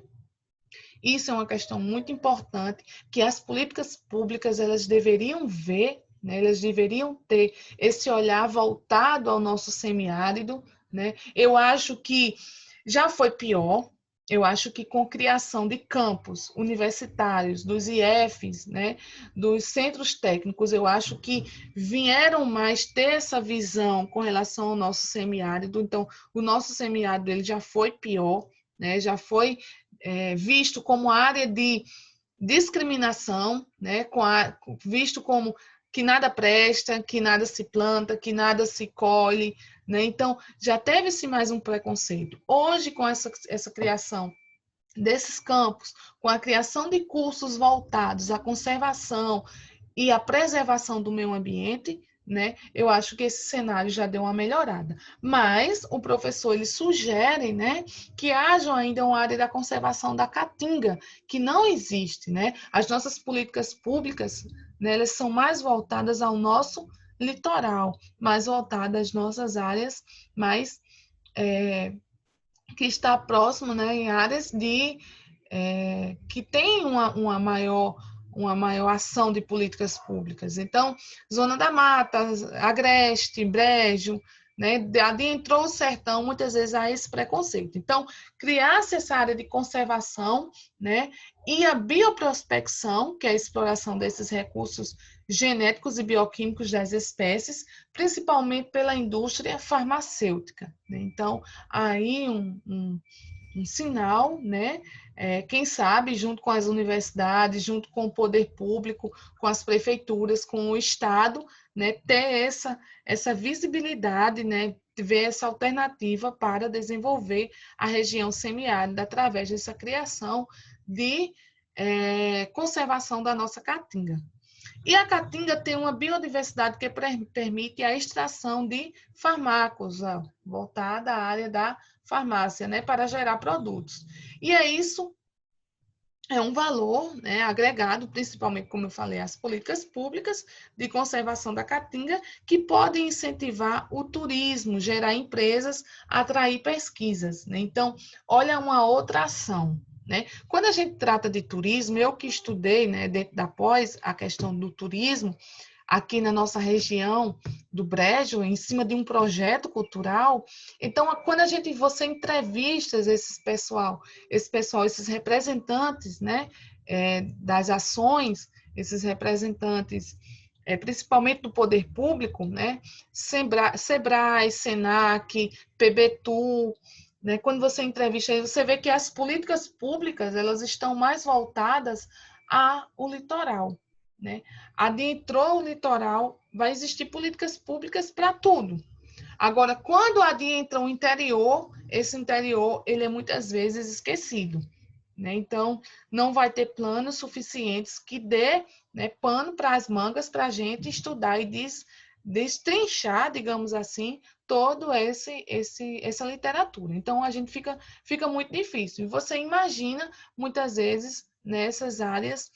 Isso é uma questão muito importante que as políticas públicas elas deveriam ver, né? Elas deveriam ter esse olhar voltado ao nosso semiárido, né? Eu acho que já foi pior. Eu acho que com criação de campos universitários, dos IFs, né, dos centros técnicos, eu acho que vieram mais ter essa visão com relação ao nosso semiárido. Então, o nosso semiárido ele já foi pior, né, já foi visto como área de discriminação, né, visto como que nada presta, que nada se planta, que nada se colhe, né? Então, já teve-se mais um preconceito. Hoje, com essa criação desses campos, com a criação de cursos voltados à conservação e à preservação do meio ambiente, né? Eu acho que esse cenário já deu uma melhorada. Mas o professor ele sugere, né, que haja ainda uma área da conservação da caatinga, que não existe, né? As nossas políticas públicas, né, elas são mais voltadas ao nosso litoral, mais voltadas às nossas áreas mais que está próximo, né, em áreas que tem uma maior ação de políticas públicas. Então, Zona da Mata, Agreste, Brejo, né, adentrou o sertão, muitas vezes há esse preconceito. Então, criar-se essa área de conservação, né, e a bioprospecção, que é a exploração desses recursos genéticos e bioquímicos das espécies, principalmente pela indústria farmacêutica. Né? Então, aí um sinal, né? Quem sabe, junto com as universidades, junto com o poder público, com as prefeituras, com o Estado, né? Ter essa visibilidade, né? Ver essa alternativa para desenvolver a região semiárida através dessa criação de conservação da nossa caatinga. E a caatinga tem uma biodiversidade que permite a extração de fármacos, voltada à área da farmácia, né, para gerar produtos. E isso é um valor, né, agregado, principalmente, como eu falei, às políticas públicas de conservação da caatinga, que podem incentivar o turismo, gerar empresas, atrair pesquisas. Né? Então, olha uma outra ação. Né? Quando a gente trata de turismo, eu que estudei, né, dentro da pós, a questão do turismo, aqui na nossa região do Brejo, em cima de um projeto cultural. Então, quando você entrevista esses representantes, né, das ações, esses representantes, principalmente do poder público, né, Sebrae, Senac, PBTU, né, quando você entrevista, você vê que as políticas públicas elas estão mais voltadas ao litoral. Né? Adentrou o litoral, vai existir políticas públicas para tudo. Agora, quando adentra o interior, esse interior ele é muitas vezes esquecido. Né? Então, não vai ter planos suficientes que dê, né, pano para as mangas para a gente estudar e destrinchar, digamos assim, todo essa literatura. Então, a gente fica muito difícil. E você imagina, muitas vezes, nessas áreas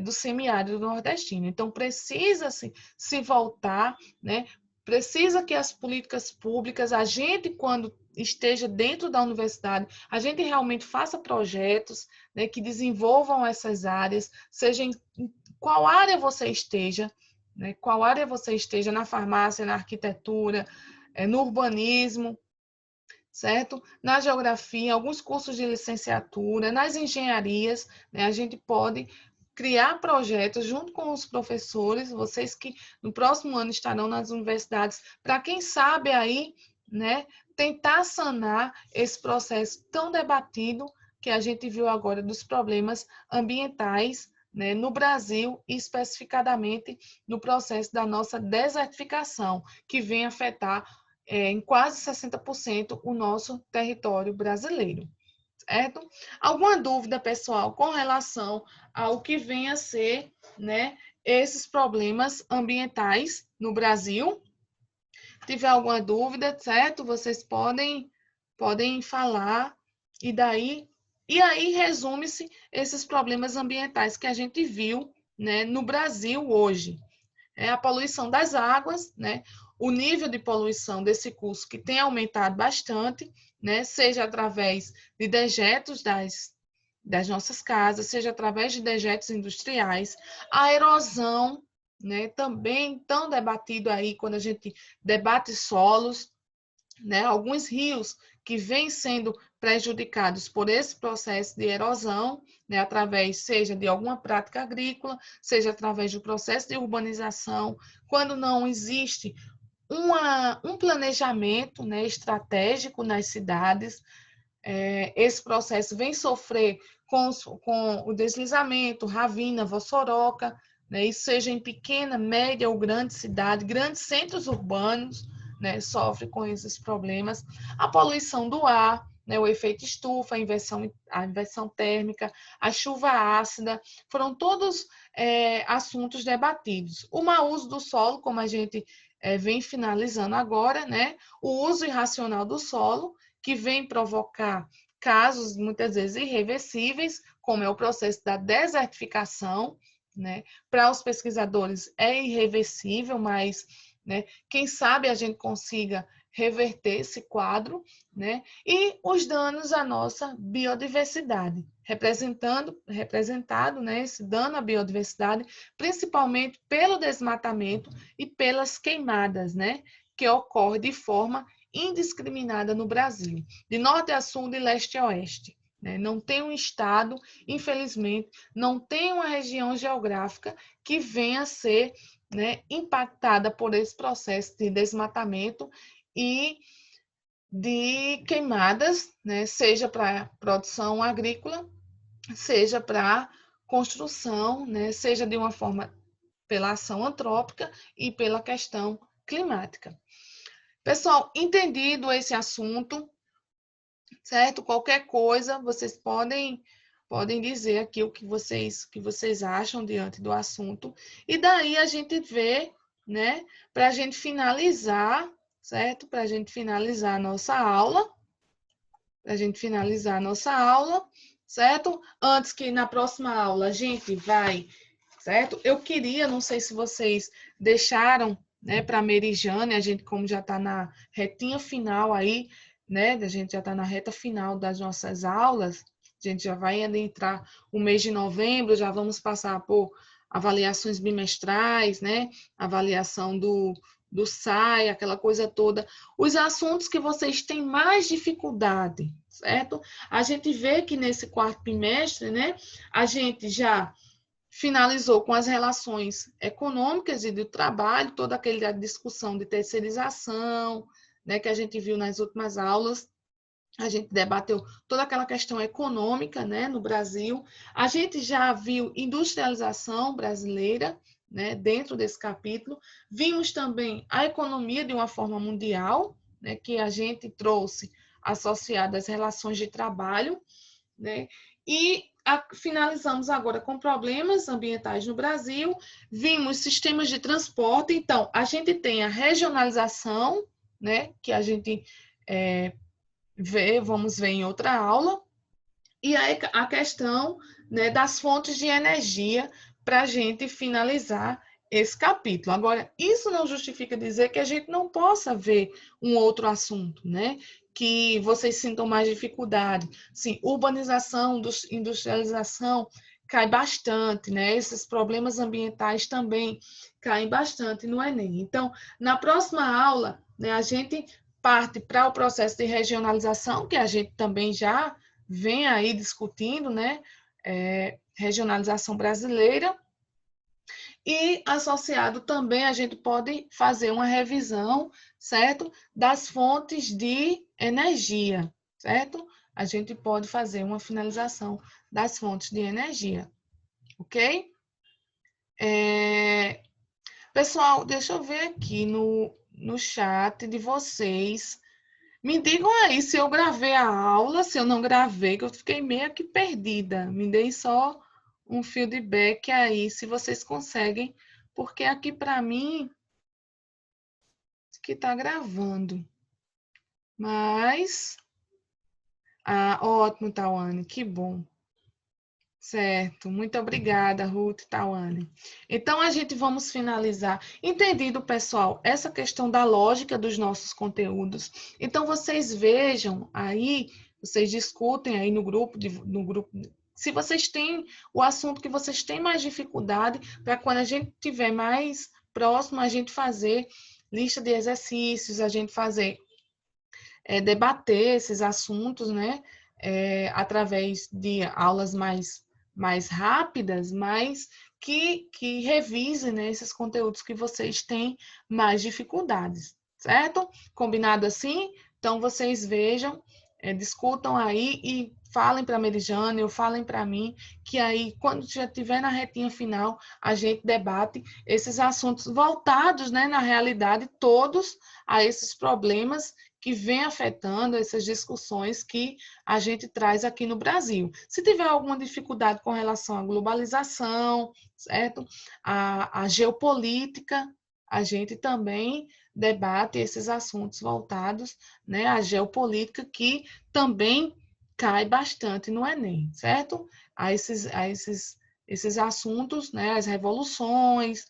do semiárido nordestino. Então, precisa se voltar, né? Precisa que as políticas públicas, a gente, quando esteja dentro da universidade, a gente realmente faça projetos, né, que desenvolvam essas áreas, seja em qual área você esteja, né, qual área você esteja, na farmácia, na arquitetura, no urbanismo, certo? Na geografia, alguns cursos de licenciatura, nas engenharias, né, a gente pode criar projetos junto com os professores, vocês que no próximo ano estarão nas universidades, para quem sabe aí, né, tentar sanar esse processo tão debatido que a gente viu agora dos problemas ambientais, né, no Brasil e especificadamente no processo da nossa desertificação, que vem afetar em quase 60% o nosso território brasileiro. certo? Alguma dúvida, pessoal, com relação ao que vem a ser, né, esses problemas ambientais no Brasil? Se tiver alguma dúvida, certo? Vocês podem falar e aí resume-se esses problemas ambientais que a gente viu, né, no Brasil hoje. É a poluição das águas, né? O nível de poluição desse curso que tem aumentado bastante, né? Seja através de dejetos das nossas casas, seja através de dejetos industriais, a erosão, né? Também tão debatido aí quando a gente debate solos, né? Alguns rios que vêm sendo prejudicados por esse processo de erosão, né? Através, seja de alguma prática agrícola, seja através do processo de urbanização, quando não existe um planejamento, né, estratégico nas cidades, esse processo vem sofrer com o deslizamento, ravina, vossoroca, né, isso seja em pequena, média ou grande cidade, grandes centros urbanos, né, sofre com esses problemas. A poluição do ar, né, o efeito estufa, a inversão térmica, a chuva ácida, foram todos assuntos debatidos. O mau uso do solo, como a gente vem finalizando agora, né, o uso irracional do solo, que vem provocar casos muitas vezes irreversíveis, como é o processo da desertificação, né? Para os pesquisadores é irreversível, mas, né, quem sabe a gente consiga reverter esse quadro, né? E os danos à nossa biodiversidade, representado, né, esse dano à biodiversidade, principalmente pelo desmatamento e pelas queimadas, né, que ocorre de forma indiscriminada no Brasil, de norte a sul, de leste a oeste. Né? Não tem um estado, infelizmente, não tem uma região geográfica que venha a ser, né, impactada por esse processo de desmatamento e de queimadas, né, seja para produção agrícola, seja para construção, né, seja de uma forma pela ação antrópica e pela questão climática. Pessoal, entendido esse assunto, certo? Qualquer coisa, vocês podem dizer aqui o que vocês acham diante do assunto. E daí a gente vê, né, para a gente finalizar, certo? Para a gente finalizar a nossa aula, para a gente finalizar a nossa aula, certo? Antes que na próxima aula a gente vai, certo? Eu queria, não sei se vocês deixaram, né, para a Merijane, a gente como já está na retinha final aí, né, a gente já está na reta final das nossas aulas, a gente já vai adentrar o mês de novembro, já vamos passar por avaliações bimestrais, né, avaliação do SAI, aquela coisa toda, os assuntos que vocês têm mais dificuldade, certo? A gente vê que nesse quarto bimestre, né, a gente já finalizou com as relações econômicas e do trabalho, toda aquela discussão de terceirização, né, que a gente viu nas últimas aulas. A gente debateu toda aquela questão econômica, né, no Brasil. A gente já viu industrialização brasileira, né, dentro desse capítulo. Vimos também a economia de uma forma mundial, né, que a gente trouxe associada às relações de trabalho, né? E finalizamos agora com problemas ambientais no Brasil, vimos sistemas de transporte, então a gente tem a regionalização, né, que a gente vamos ver em outra aula, e aí a questão, né, das fontes de energia para a gente finalizar esse capítulo. Agora, isso não justifica dizer que a gente não possa ver um outro assunto, né? Que vocês sintam mais dificuldade. Sim, urbanização, industrialização cai bastante, né? Esses problemas ambientais também caem bastante no Enem. Então, na próxima aula, né, a gente parte para o processo de regionalização, que a gente também já vem aí discutindo, né? Regionalização brasileira. E associado também, a gente pode fazer uma revisão, certo? Das fontes de energia, certo? A gente pode fazer uma finalização das fontes de energia, ok? Pessoal, deixa eu ver aqui no chat de vocês. Me digam aí se eu gravei a aula, se eu não gravei, que eu fiquei meio que perdida. Me deem só um feedback aí, se vocês conseguem, porque aqui para mim que está gravando. Mas, ótimo, Tawane, que bom. Certo, muito obrigada, Ruth e Tawane. Então, a gente vamos finalizar. Entendido, pessoal, essa questão da lógica dos nossos conteúdos. Então, vocês vejam aí, vocês discutem aí no grupo, se vocês têm o assunto que vocês têm mais dificuldade, para quando a gente tiver mais próximo, a gente fazer lista de exercícios, a gente fazer, debater esses assuntos, né? Através de aulas mais rápidas, mas que revise, né, esses conteúdos que vocês têm mais dificuldades, certo? Combinado assim? Então, vocês vejam, discutam aí e falem para a Merijane ou falem para mim, que aí, quando já estiver na retinha final, a gente debate esses assuntos voltados, né, na realidade, todos a esses problemas que vem afetando essas discussões que a gente traz aqui no Brasil. Se tiver alguma dificuldade com relação à globalização, certo? A geopolítica, a gente também debate esses assuntos voltados, né, à geopolítica, que também cai bastante no Enem, certo? Esses assuntos, né, as revoluções,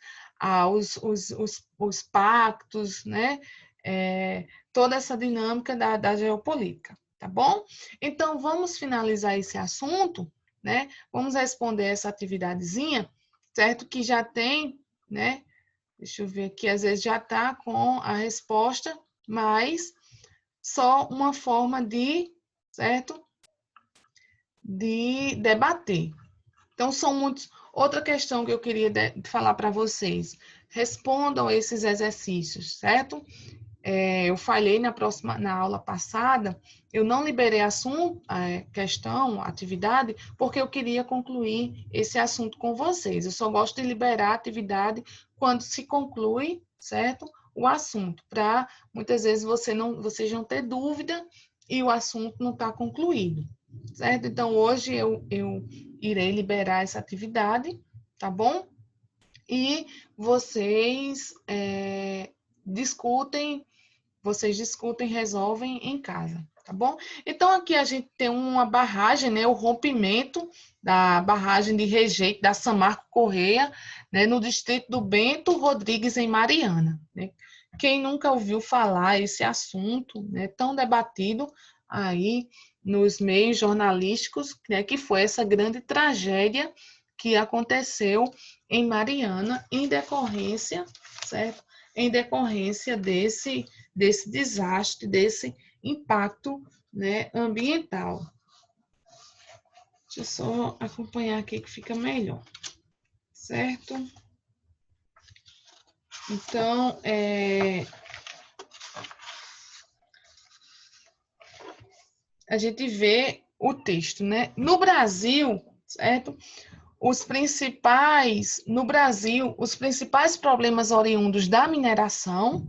os pactos, né, toda essa dinâmica da geopolítica, tá bom? Então, vamos finalizar esse assunto, né? Vamos responder essa atividadezinha, certo? Que já tem, né? Deixa eu ver aqui, às vezes já está com a resposta, mas só uma forma de, certo? De debater. Então, são muitos. Outra questão que eu queria falar para vocês: respondam esses exercícios, certo? Eu falhei na aula passada, eu não liberei assunto, questão, atividade, porque eu queria concluir esse assunto com vocês. Eu só gosto de liberar a atividade quando se conclui, certo? O assunto, para muitas vezes vocês não ter dúvida e o assunto não está concluído, certo? Então, hoje eu irei liberar essa atividade, tá bom? E vocês discutem resolvem em casa, tá bom? Então, aqui a gente tem uma barragem, né? O rompimento da barragem de rejeito da Samarco Correia, né? No distrito do Bento Rodrigues, em Mariana, né? Quem nunca ouviu falar esse assunto, né? Tão debatido aí nos meios jornalísticos, né? Que foi essa grande tragédia que aconteceu em Mariana, em decorrência, certo? Em decorrência desse desastre, desse impacto, né, ambiental. Deixa eu só acompanhar aqui que fica melhor, certo? Então, a gente vê o texto, né? No Brasil, certo? No Brasil, os principais problemas oriundos da mineração,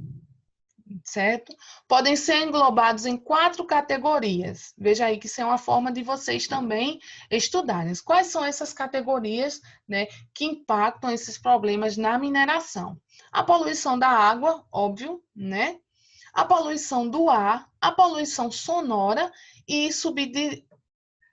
certo? Podem ser englobados em 4 categorias. Veja aí que isso é uma forma de vocês também estudarem. Quais são essas categorias, né, que impactam esses problemas na mineração? A poluição da água, óbvio, né? A poluição do ar, a poluição sonora e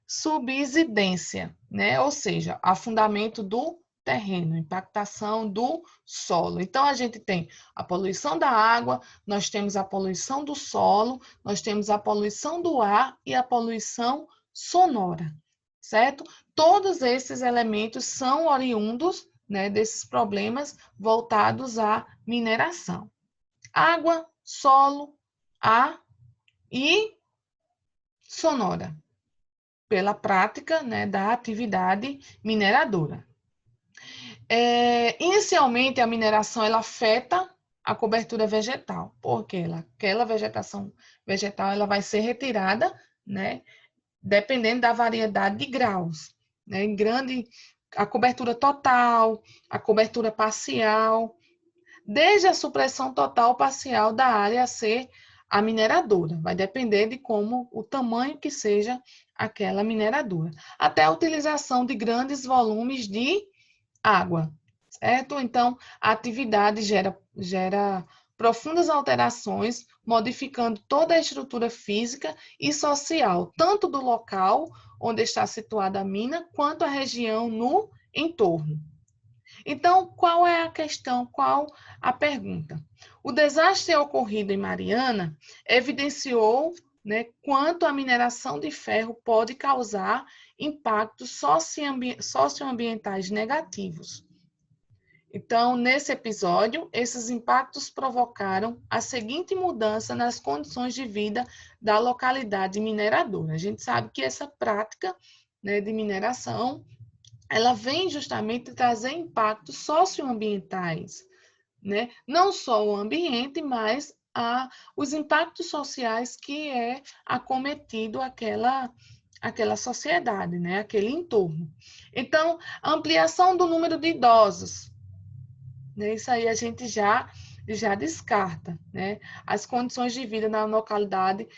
subsidência, né? Ou seja, afundamento do terreno, impactação do solo. Então, a gente tem a poluição da água, nós temos a poluição do solo, nós temos a poluição do ar e a poluição sonora, certo? Todos esses elementos são oriundos, né, desses problemas voltados à mineração. Água, solo, ar e sonora, pela prática, né, da atividade mineradora. Inicialmente, a mineração ela afeta a cobertura vegetal, porque aquela vegetação vegetal ela vai ser retirada, né, dependendo da variedade de graus, né, a cobertura total, a cobertura parcial, desde a supressão total ou parcial da área a ser a mineradora. Vai depender de como, o tamanho que seja aquela mineradora. Até a utilização de grandes volumes de água, certo? Então, a atividade gera profundas alterações, modificando toda a estrutura física e social, tanto do local onde está situada a mina, quanto a região no entorno. Então, qual é a questão? Qual a pergunta? O desastre ocorrido em Mariana evidenciou, né, quanto a mineração de ferro pode causar impactos socioambientais negativos. Então, nesse episódio, esses impactos provocaram a seguinte mudança nas condições de vida da localidade mineradora. A gente sabe que essa prática, né, de mineração, ela vem justamente trazer impactos socioambientais, né? Não só o ambiente, mas os impactos sociais que é acometido aquela sociedade, né? Aquele entorno. Então, a ampliação do número de idosos, né? Isso aí a gente já descarta, né? As condições de vida na localidade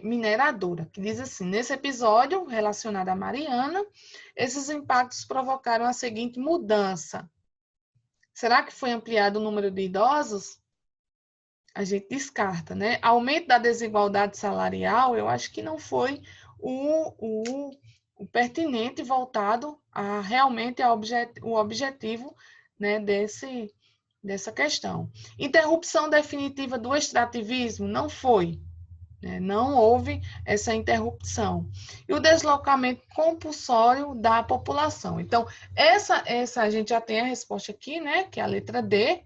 mineradora, que diz assim: nesse episódio relacionado a Mariana, esses impactos provocaram a seguinte mudança. Será que foi ampliado o número de idosos? A gente descarta, né? Aumento da desigualdade salarial, eu acho que não foi o pertinente voltado a realmente o objetivo, né, dessa questão. Interrupção definitiva do extrativismo? Não foi. Não houve essa interrupção. E o deslocamento compulsório da população. Então, essa a gente já tem a resposta aqui, né? Que é a letra D,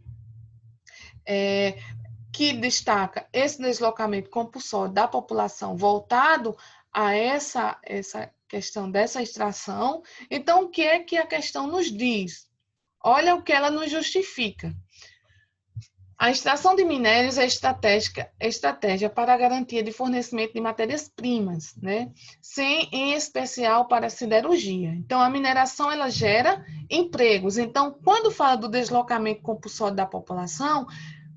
que destaca esse deslocamento compulsório da população voltado a essa questão dessa extração. Então, o que é que a questão nos diz? Olha o que ela nos justifica. A extração de minérios é estratégia para a garantia de fornecimento de matérias-primas, né? Em especial para a siderurgia. Então, a mineração ela gera empregos. Então, quando fala do deslocamento compulsório da população,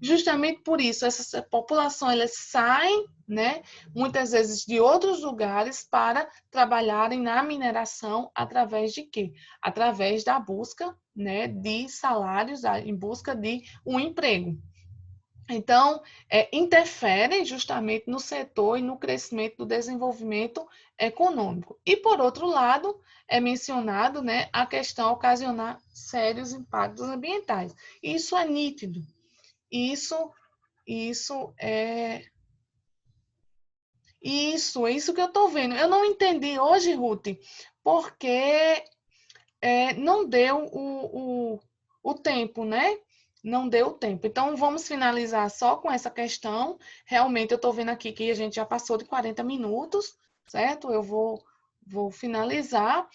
justamente por isso, essa população elas saem, né, muitas vezes de outros lugares para trabalharem na mineração através de quê? Através da busca, né, de salários, em busca de um emprego. Então, interferem justamente no setor e no crescimento do desenvolvimento econômico. E, por outro lado, é mencionado, né, a questão ocasionar sérios impactos ambientais. Isso é nítido. Isso é isso que eu estou vendo. Eu não entendi hoje, Ruth, porque não deu o tempo, né? Não deu tempo. Então, vamos finalizar só com essa questão. Realmente, eu estou vendo aqui que a gente já passou de 40 minutos, certo? Eu vou finalizar.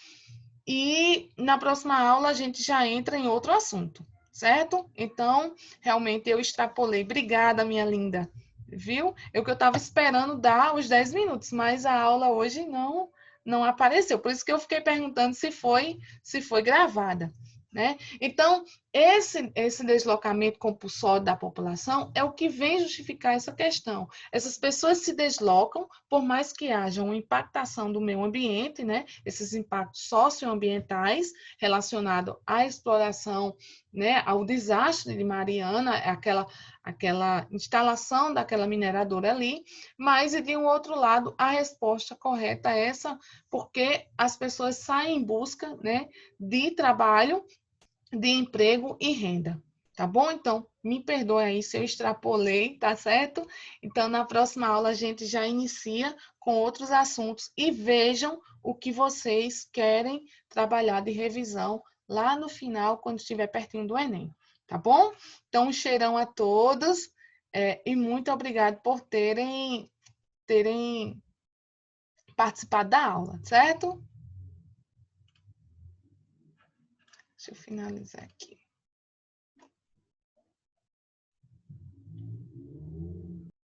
E na próxima aula, a gente já entra em outro assunto, certo? Então, realmente, eu extrapolei. Obrigada, minha linda. Viu? Eu que eu estava esperando dar os 10 minutos, mas a aula hoje não apareceu. Por isso que eu fiquei perguntando se foi gravada, né? Então, esse deslocamento compulsório da população é o que vem justificar essa questão. Essas pessoas se deslocam, por mais que haja uma impactação do meio ambiente, né? Esses impactos socioambientais relacionados à exploração, né? Ao desastre de Mariana, aquela instalação daquela mineradora ali, mas e de um outro lado, a resposta correta é essa, porque as pessoas saem em busca, né, de trabalho, de emprego e renda. Tá bom? Então, me perdoe aí se eu extrapolei, tá certo? Então, na próxima aula, a gente já inicia com outros assuntos e vejam o que vocês querem trabalhar de revisão lá no final, quando estiver pertinho do Enem. Tá bom? Então, um cheirão a todos e muito obrigado por terem participado da aula, certo? Deixa eu finalizar aqui.